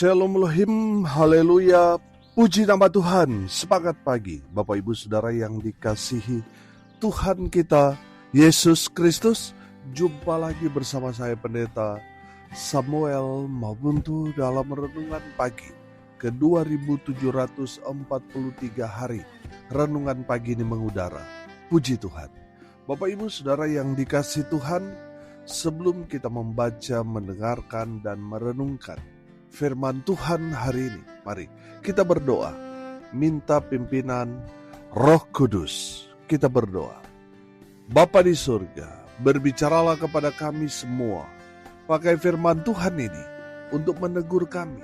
Shalom Elohim, haleluya, puji nama Tuhan. Semangat pagi Bapak Ibu Saudara yang dikasihi Tuhan kita Yesus Kristus. Jumpa lagi bersama saya Pendeta Samuel Mabuntu dalam renungan pagi ke 2743 hari. Renungan pagi ini mengudara. Puji Tuhan. Bapak Ibu Saudara yang dikasihi Tuhan, sebelum kita membaca, mendengarkan, dan merenungkan firman Tuhan hari ini, mari kita berdoa, minta pimpinan Roh Kudus. Kita berdoa. Bapa di surga, berbicaralah kepada kami semua, pakai firman Tuhan ini untuk menegur kami,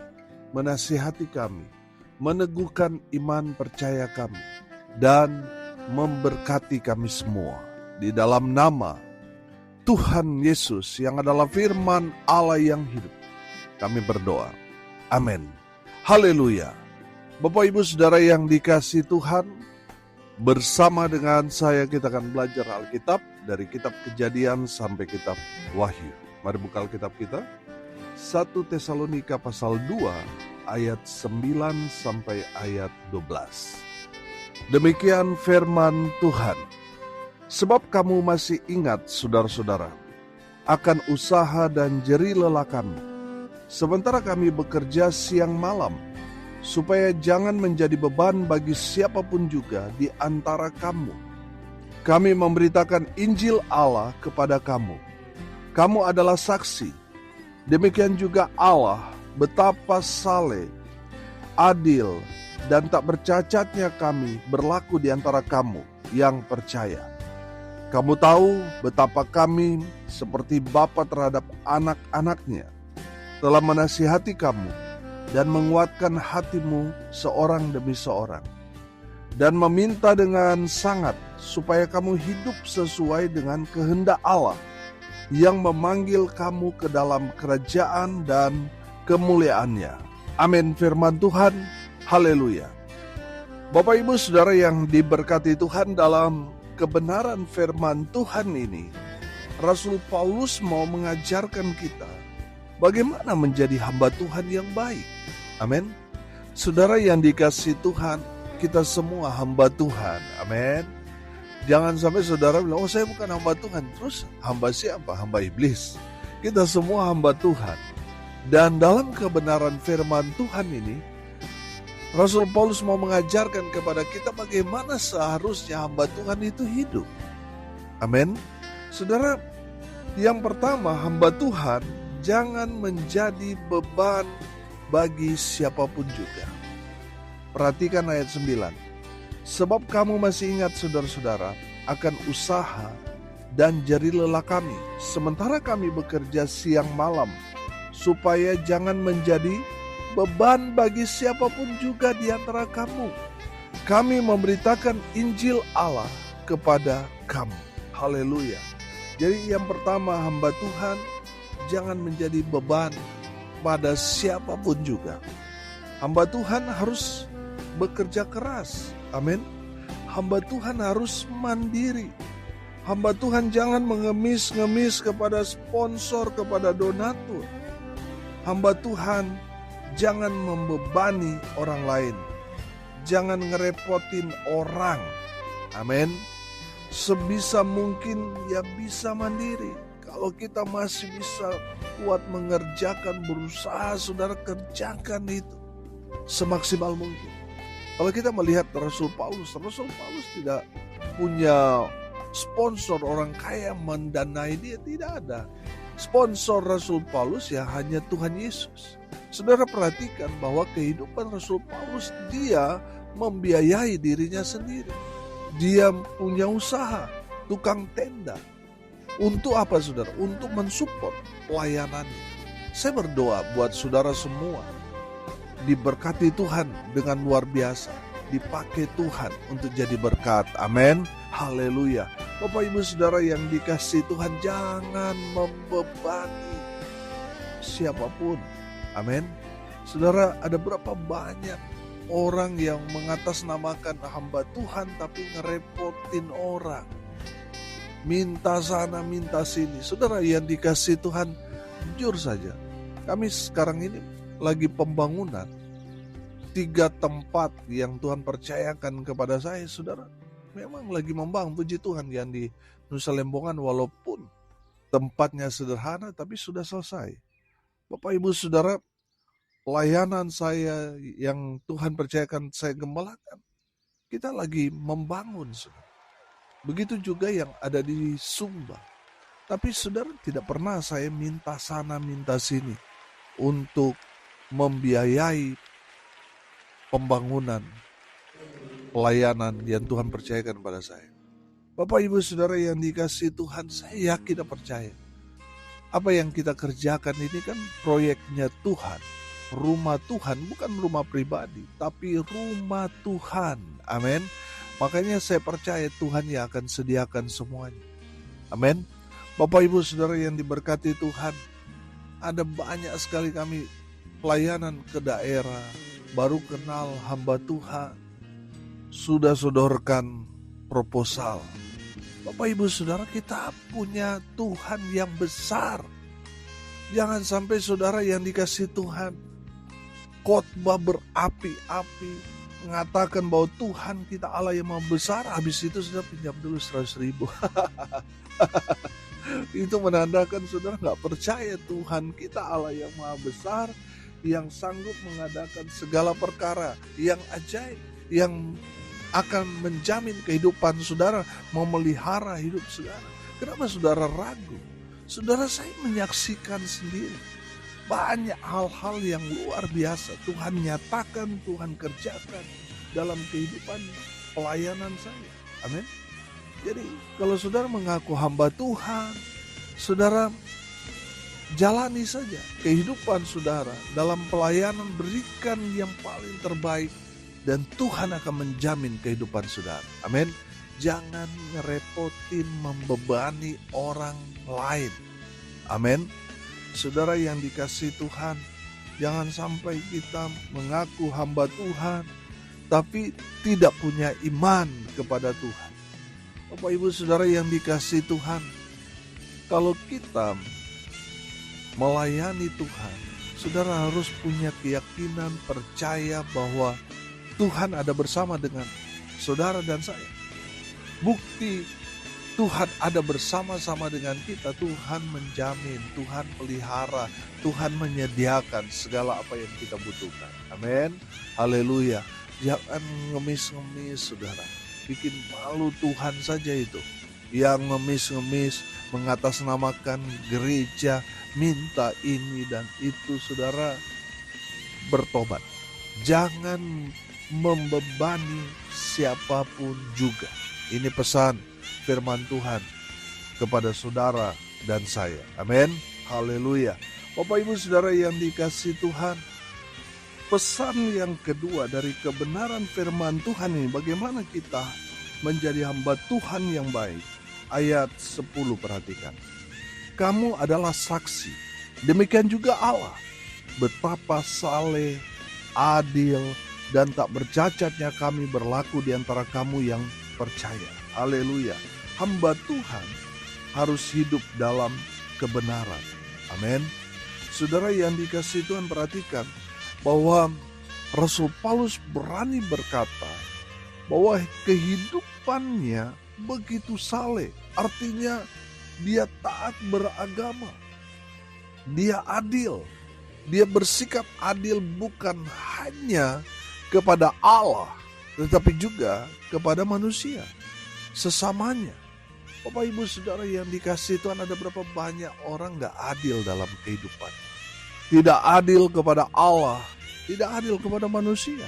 menasihati kami, meneguhkan iman percaya kami, dan memberkati kami semua. Di dalam nama Tuhan Yesus yang adalah firman Allah yang hidup, kami berdoa. Amin. Haleluya. Bapak Ibu Saudara yang dikasihi Tuhan, bersama dengan saya kita akan belajar Alkitab dari kitab Kejadian sampai kitab Wahyu. Mari buka Alkitab kita. 1 Tesalonika pasal 2 ayat 9 sampai ayat 12. Demikian firman Tuhan. Sebab kamu masih ingat, saudara-saudara, akan usaha dan jerih lelah kami, sementara kami bekerja siang malam, supaya jangan menjadi beban bagi siapapun juga di antara kamu. Kami memberitakan Injil Allah kepada kamu. Kamu adalah saksi. Demikian juga Allah, betapa saleh, adil, dan tak bercacatnya kami berlaku di antara kamu yang percaya. Kamu tahu betapa kami seperti bapa terhadap anak-anaknya, telah menasihati kamu dan menguatkan hatimu seorang demi seorang, dan meminta dengan sangat supaya kamu hidup sesuai dengan kehendak Allah yang memanggil kamu ke dalam kerajaan dan kemuliaannya. Amin. Firman Tuhan. Haleluya. Bapak Ibu Saudara yang diberkati Tuhan, dalam kebenaran firman Tuhan ini, Rasul Paulus mau mengajarkan kita bagaimana menjadi hamba Tuhan yang baik. Amin. Saudara yang dikasihi Tuhan, kita semua hamba Tuhan. Amin. Jangan sampai saudara bilang, oh saya bukan hamba Tuhan. Terus hamba siapa? Hamba iblis. Kita semua hamba Tuhan. Dan dalam kebenaran firman Tuhan ini, Rasul Paulus mau mengajarkan kepada kita bagaimana seharusnya hamba Tuhan itu hidup. Amin. Saudara, yang pertama, hamba Tuhan jangan menjadi beban bagi siapapun juga. Perhatikan ayat 9. Sebab kamu masih ingat, saudara-saudara, akan usaha dan jerih lelah kami, sementara kami bekerja siang malam, supaya jangan menjadi beban bagi siapapun juga di antara kamu. Kami memberitakan Injil Allah kepada kamu. Haleluya. Jadi yang pertama, hamba Tuhan jangan menjadi beban pada siapapun juga. Hamba Tuhan harus bekerja keras. Amin. Hamba Tuhan harus mandiri. Hamba Tuhan jangan mengemis-ngemis kepada sponsor, kepada donatur. Hamba Tuhan jangan membebani orang lain. Jangan ngerepotin orang. Amin. Sebisa mungkin ya bisa mandiri. Kalau kita masih bisa kuat mengerjakan, berusaha, saudara kerjakan itu semaksimal mungkin. Kalau kita melihat Rasul Paulus tidak punya sponsor orang kaya mendanai dia, tidak ada. Sponsor Rasul Paulus ya hanya Tuhan Yesus. Saudara perhatikan bahwa kehidupan Rasul Paulus, dia membiayai dirinya sendiri. Dia punya usaha, tukang tenda. Untuk apa saudara? Untuk mensupport pelayanannya. Saya berdoa buat saudara semua, diberkati Tuhan dengan luar biasa, dipakai Tuhan untuk jadi berkat. Amin. Haleluya. Bapak Ibu Saudara yang dikasihi Tuhan, jangan membebani siapapun. Amin. Saudara, ada berapa banyak orang yang mengatasnamakan hamba Tuhan tapi ngerepotin orang. Minta sana, minta sini. Saudara yang dikasihi Tuhan, jujur saja, kami sekarang ini lagi pembangunan 3 tempat yang Tuhan percayakan kepada saya, saudara. Memang lagi membangun, puji Tuhan, yang di Nusa Lembongan, walaupun tempatnya sederhana tapi sudah selesai. Bapak Ibu Saudara, pelayanan saya yang Tuhan percayakan saya gembalakan, kita lagi membangun, saudara. Begitu juga yang ada di Sumba. Tapi saudara, tidak pernah saya minta sana minta sini untuk membiayai pembangunan pelayanan yang Tuhan percayakan pada saya. Bapak Ibu Saudara yang dikasihi Tuhan, saya yakin dan percaya apa yang kita kerjakan ini kan proyeknya Tuhan. Rumah Tuhan, bukan rumah pribadi, tapi rumah Tuhan. Amin. Makanya saya percaya Tuhan yang akan sediakan semuanya. Amin. Bapak Ibu Saudara yang diberkati Tuhan, ada banyak sekali kami pelayanan ke daerah, baru kenal hamba Tuhan, sudah sodorkan proposal. Bapak Ibu Saudara, kita punya Tuhan yang besar. Jangan sampai saudara yang dikasih Tuhan khotbah berapi-api, mengatakan bahwa Tuhan kita Allah yang maha besar, habis itu sudah pinjam dulu 100.000. Itu menandakan saudara gak percaya Tuhan kita Allah yang maha besar, yang sanggup mengadakan segala perkara, yang ajaib, yang akan menjamin kehidupan saudara, memelihara hidup saudara. Kenapa saudara ragu? Saudara, saya menyaksikan sendiri banyak hal-hal yang luar biasa Tuhan nyatakan, Tuhan kerjakan dalam kehidupan pelayanan saya. Amin. Jadi kalau saudara mengaku hamba Tuhan, saudara jalani saja kehidupan saudara dalam pelayanan, berikan yang paling terbaik dan Tuhan akan menjamin kehidupan saudara. Amin. Jangan ngerepotin, membebani orang lain. Amin. Saudara yang dikasihi Tuhan, jangan sampai kita mengaku hamba Tuhan tapi tidak punya iman kepada Tuhan. Bapak Ibu Saudara yang dikasihi Tuhan, kalau kita melayani Tuhan, saudara harus punya keyakinan, percaya bahwa Tuhan ada bersama dengan saudara dan saya. Bukti Tuhan ada bersama-sama dengan kita, Tuhan menjamin, Tuhan pelihara, Tuhan menyediakan segala apa yang kita butuhkan. Amin. Haleluya. Jangan ngemis-ngemis saudara. Bikin malu Tuhan saja itu. Yang ngemis-ngemis, mengatasnamakan gereja, minta ini dan itu, saudara, bertobat. Jangan membebani siapapun juga. Ini pesan firman Tuhan kepada saudara dan saya. Amin. Haleluya. Bapak Ibu Saudara yang dikasihi Tuhan, pesan yang kedua dari kebenaran firman Tuhan ini, bagaimana kita menjadi hamba Tuhan yang baik. Ayat 10, perhatikan. Kamu adalah saksi, demikian juga Allah, betapa saleh, adil, dan tak bercacatnya kami berlaku di antara kamu yang percaya. Haleluya. Hamba Tuhan harus hidup dalam kebenaran. Amin. Saudara yang dikasihi Tuhan, perhatikan bahwa Rasul Paulus berani berkata bahwa kehidupannya begitu saleh. Artinya dia taat beragama, dia adil, dia bersikap adil bukan hanya kepada Allah, tetapi juga kepada manusia, sesamanya. Bapak Ibu Saudara yang dikasihi Tuhan, ada berapa banyak orang gak adil dalam kehidupan. Tidak adil kepada Allah, tidak adil kepada manusia.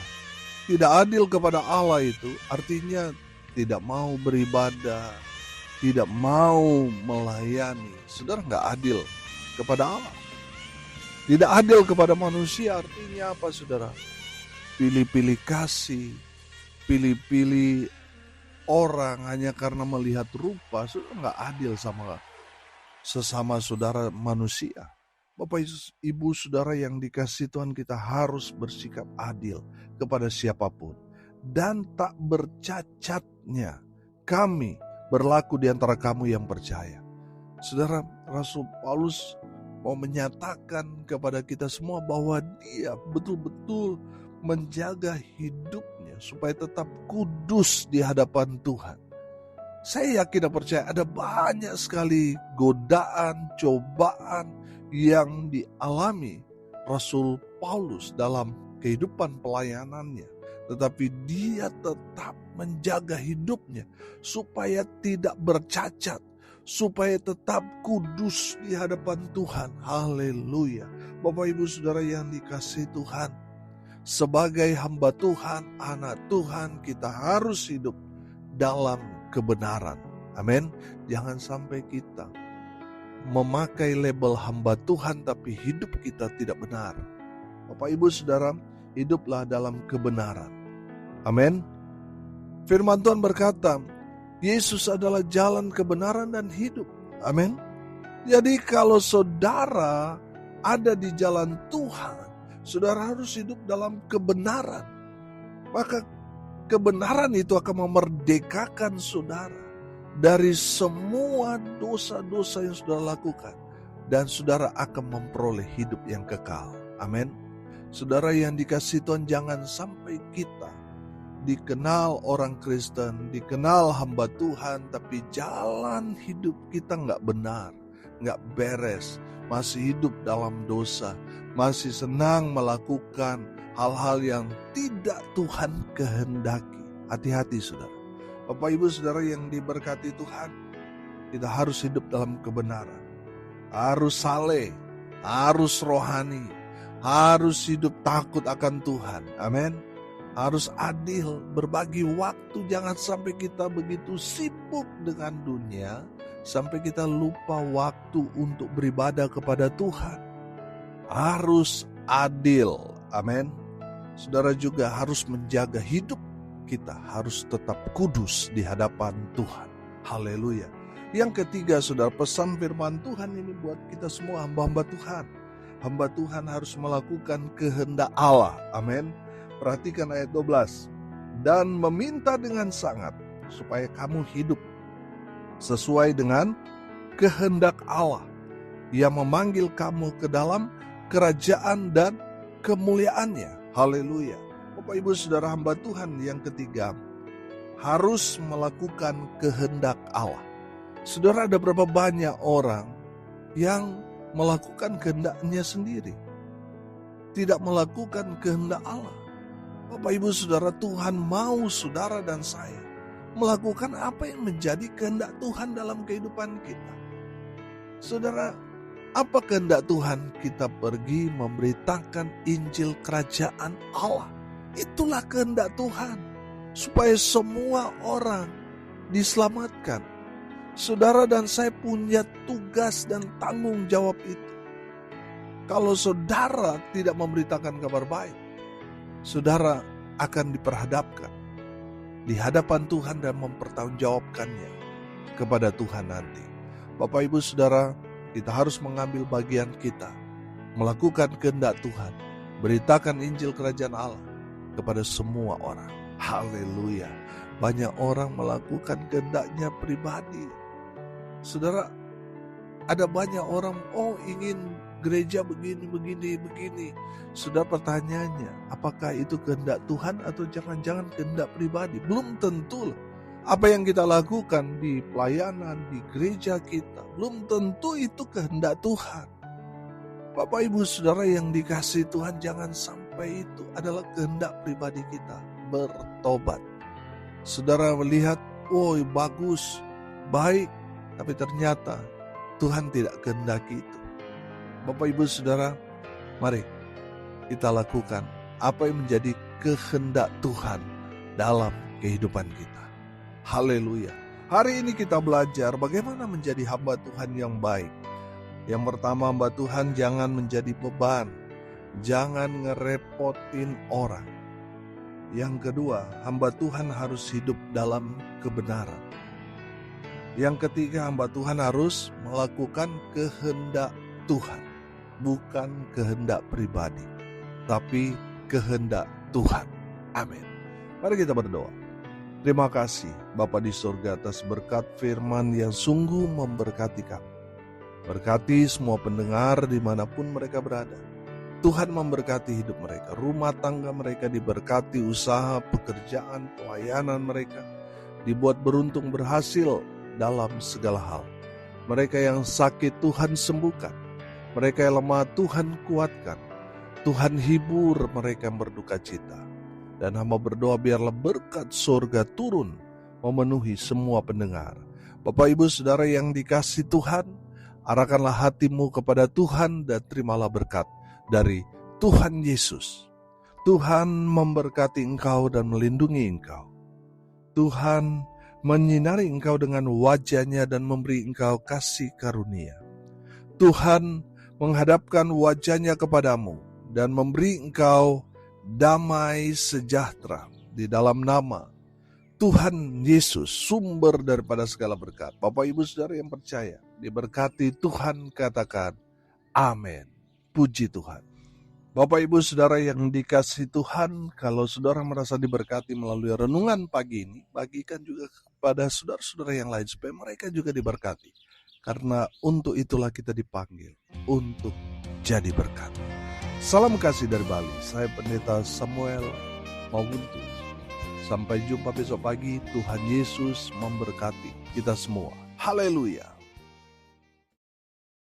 Tidak adil kepada Allah itu artinya tidak mau beribadah, tidak mau melayani. Saudara gak adil kepada Allah. Tidak adil kepada manusia artinya apa, saudara? Pilih-pilih kasih, pilih-pilih orang hanya karena melihat rupa. Saudara gak adil sama sesama saudara manusia. Bapak Ibu Saudara yang dikasihi Tuhan, kita harus bersikap adil kepada siapapun. Dan tak bercacatnya kami berlaku di antara kamu yang percaya. Saudara, Rasul Paulus mau menyatakan kepada kita semua bahwa Dia betul-betul menjaga hidupnya supaya tetap kudus di hadapan Tuhan. Saya yakin dan percaya ada banyak sekali godaan, cobaan yang dialami Rasul Paulus dalam kehidupan pelayanannya. Tetapi dia tetap menjaga hidupnya supaya tidak bercacat, supaya tetap kudus di hadapan Tuhan. Haleluya. Bapak Ibu Saudara yang dikasihi Tuhan, sebagai hamba Tuhan, anak Tuhan, kita harus hidup dalam kebenaran. Amin. Jangan sampai kita memakai label hamba Tuhan tapi hidup kita tidak benar. Bapak Ibu Saudara, hiduplah dalam kebenaran. Amin. Firman Tuhan berkata, Yesus adalah jalan kebenaran dan hidup. Amin. Jadi kalau saudara ada di jalan Tuhan, saudara harus hidup dalam kebenaran. Maka kebenaran itu akan memerdekakan saudara dari semua dosa-dosa yang saudara lakukan. Dan saudara akan memperoleh hidup yang kekal. Amin. Saudara yang dikasihi Tuhan, jangan sampai kita dikenal orang Kristen, dikenal hamba Tuhan, tapi jalan hidup kita gak benar, gak beres, masih hidup dalam dosa, masih senang melakukan hal-hal yang tidak Tuhan kehendaki. Hati-hati saudara. Bapak Ibu Saudara yang diberkati Tuhan, kita harus hidup dalam kebenaran. Harus saleh, harus rohani, harus hidup takut akan Tuhan. Amin. Harus adil, berbagi waktu. Jangan sampai kita begitu sibuk dengan dunia sampai kita lupa waktu untuk beribadah kepada Tuhan. Harus adil. Amin. Saudara juga harus menjaga hidup kita, harus tetap kudus di hadapan Tuhan. Haleluya. Yang ketiga, saudara, pesan firman Tuhan ini buat kita semua hamba-hamba Tuhan. Hamba Tuhan harus melakukan kehendak Allah. Amin. Perhatikan ayat 12. Dan meminta dengan sangat supaya kamu hidup sesuai dengan kehendak Allah yang memanggil kamu ke dalam kerajaan dan kemuliaannya. Haleluya. Bapak Ibu Saudara, hamba Tuhan yang ketiga harus melakukan kehendak Allah. Saudara, ada berapa banyak orang yang melakukan kehendaknya sendiri, tidak melakukan kehendak Allah. Bapak Ibu Saudara, Tuhan mau saudara dan saya melakukan apa yang menjadi kehendak Tuhan dalam kehidupan kita. Saudara, apa kehendak Tuhan? Kita pergi memberitakan Injil Kerajaan Allah. Itulah kehendak Tuhan, supaya semua orang diselamatkan. Saudara dan saya punya tugas dan tanggung jawab itu. Kalau saudara tidak memberitakan kabar baik, saudara akan diperhadapkan di hadapan Tuhan dan mempertanggungjawabkannya kepada Tuhan nanti. Bapak Ibu Saudara, kita harus mengambil bagian kita, melakukan kehendak Tuhan, beritakan Injil Kerajaan Allah kepada semua orang. Haleluya. Banyak orang melakukan kehendaknya pribadi. Saudara, ada banyak orang ingin gereja begini. Saudara, pertanyaannya, apakah itu kehendak Tuhan atau jangan-jangan kehendak pribadi? Belum tentu. Apa yang kita lakukan di pelayanan, di gereja kita, belum tentu itu kehendak Tuhan. Bapak Ibu Saudara yang dikasihi Tuhan, jangan sampai itu adalah kehendak pribadi kita. Bertobat. Saudara melihat, bagus, baik, tapi ternyata Tuhan tidak kehendaki itu. Bapak Ibu Saudara, mari kita lakukan apa yang menjadi kehendak Tuhan dalam kehidupan kita. Haleluya. Hari ini kita belajar bagaimana menjadi hamba Tuhan yang baik. Yang pertama, hamba Tuhan jangan menjadi beban, jangan ngerepotin orang. Yang kedua, hamba Tuhan harus hidup dalam kebenaran. Yang ketiga, hamba Tuhan harus melakukan kehendak Tuhan, bukan kehendak pribadi, tapi kehendak Tuhan. Amin. Mari kita berdoa. Terima kasih Bapa di surga atas berkat firman yang sungguh memberkati kami. Berkati semua pendengar dimanapun mereka berada. Tuhan memberkati hidup mereka, rumah tangga mereka diberkati, usaha, pekerjaan, pelayanan mereka dibuat beruntung berhasil dalam segala hal. Mereka yang sakit Tuhan sembuhkan, mereka yang lemah Tuhan kuatkan, Tuhan hibur mereka yang berduka cita. Dan hamba berdoa biarlah berkat surga turun memenuhi semua pendengar. Bapak Ibu Saudara yang dikasihi Tuhan, arahkanlah hatimu kepada Tuhan dan terimalah berkat dari Tuhan Yesus. Tuhan memberkati engkau dan melindungi engkau. Tuhan menyinari engkau dengan wajah-Nya dan memberi engkau kasih karunia. Tuhan menghadapkan wajah-Nya kepadamu dan memberi engkau damai sejahtera di dalam nama Tuhan Yesus, sumber daripada segala berkat. Bapak Ibu Saudara yang percaya, diberkati Tuhan, katakan amin. Puji Tuhan. Bapak Ibu Saudara yang dikasihi Tuhan, kalau saudara merasa diberkati melalui renungan pagi ini, bagikan juga kepada saudara-saudara yang lain supaya mereka juga diberkati. Karena untuk itulah kita dipanggil, untuk jadi berkat. Salam kasih dari Bali, saya Pendeta Samuel Mawuntu. Sampai jumpa besok pagi, Tuhan Yesus memberkati kita semua. Haleluya.